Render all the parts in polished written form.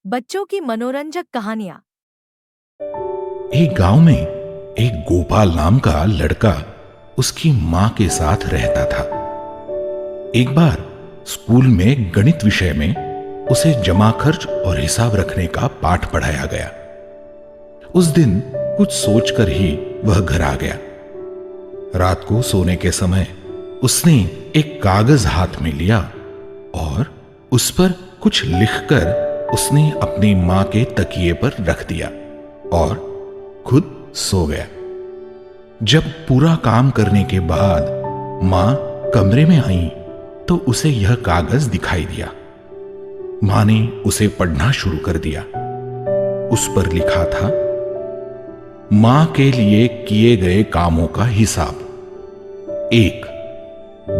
बच्चों की मनोरंजक कहानियां। एक गांव में एक गोपाल नाम का लड़का उसकी मां के साथ रहता था। एक बार स्कूल में गणित विषय में उसे जमा खर्च और हिसाब रखने का पाठ पढ़ाया गया। उस दिन कुछ सोचकर ही वह घर आ गया। रात को सोने के समय उसने एक कागज हाथ में लिया और उस पर कुछ लिखकर उसने अपनी मां के तकिए पर रख दिया और खुद सो गया। जब पूरा काम करने के बाद मां कमरे में आई तो उसे यह कागज दिखाई दिया। मां ने उसे पढ़ना शुरू कर दिया। उस पर लिखा था, मां के लिए किए गए कामों का हिसाब। 1.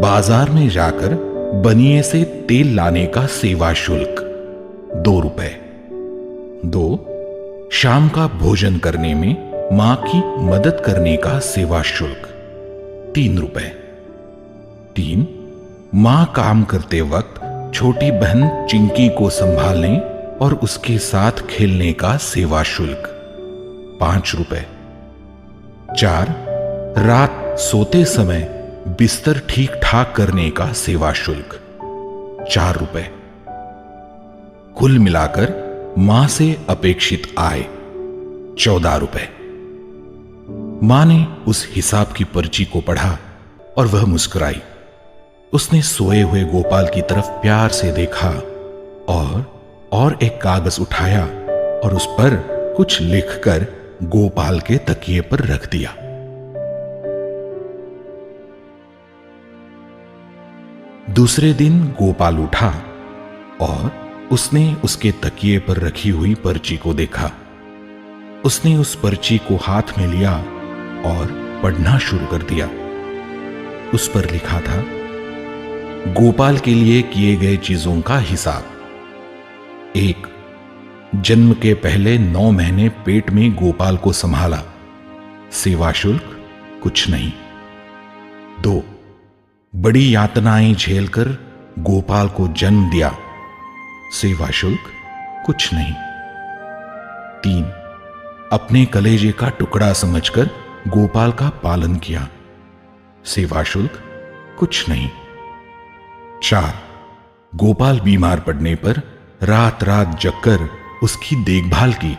बाजार में जाकर बनिए से तेल लाने का सेवा शुल्क 2 रुपए। 2. शाम का भोजन करने में मां की मदद करने का सेवा शुल्क 3 रुपए। 3. मां काम करते वक्त छोटी बहन चिंकी को संभालने और उसके साथ खेलने का सेवा शुल्क 5 रुपए। 4. रात सोते समय बिस्तर ठीक ठाक करने का सेवा शुल्क 4 रुपए। कुल मिलाकर मां से अपेक्षित आय 14 रुपए। मां ने उस हिसाब की पर्ची को पढ़ा और वह मुस्कुराई। उसने सोए हुए गोपाल की तरफ प्यार से देखा और एक कागज उठाया और उस पर कुछ लिखकर गोपाल के तकिए पर रख दिया। दूसरे दिन गोपाल उठा और उसने उसके तकिए पर रखी हुई पर्ची को देखा। उसने उस पर्ची को हाथ में लिया और पढ़ना शुरू कर दिया। उस पर लिखा था, गोपाल के लिए किए गए चीजों का हिसाब। 1. जन्म के पहले 9 महीने पेट में गोपाल को संभाला, सेवा शुल्क कुछ नहीं। 2. बड़ी यातनाएं झेलकर गोपाल को जन्म दिया, सेवा शुल्क कुछ नहीं। 3. अपने कलेजे का टुकड़ा समझकर गोपाल का पालन किया, सेवा शुल्क कुछ नहीं। 4. गोपाल बीमार पड़ने पर रात रात जगकर उसकी देखभाल की,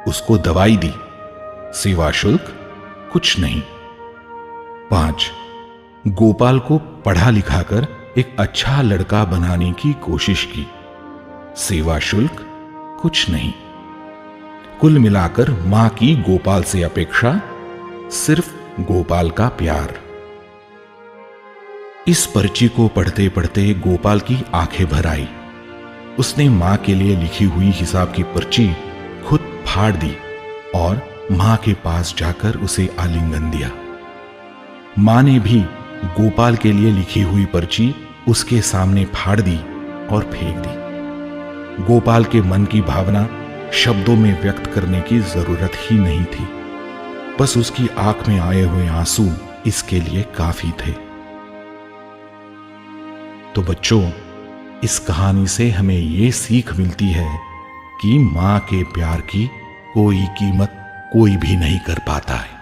उसको दवाई दी, सेवा शुल्क कुछ नहीं। 5. गोपाल को पढ़ा लिखाकर एक अच्छा लड़का बनाने की कोशिश की, सेवा शुल्क कुछ नहीं। कुल मिलाकर मां की गोपाल से अपेक्षा, सिर्फ गोपाल का प्यार। इस पर्ची को पढ़ते पढ़ते गोपाल की आंखें भर आई। उसने मां के लिए लिखी हुई हिसाब की पर्ची खुद फाड़ दी और मां के पास जाकर उसे आलिंगन दिया। मां ने भी गोपाल के लिए लिखी हुई पर्ची उसके सामने फाड़ दी और फेंक दी। गोपाल के मन की भावना शब्दों में व्यक्त करने की जरूरत ही नहीं थी, बस उसकी आंख में आए हुए आंसू इसके लिए काफी थे। तो बच्चों, इस कहानी से हमें यह सीख मिलती है कि मां के प्यार की कोई कीमत कोई भी नहीं कर पाता है।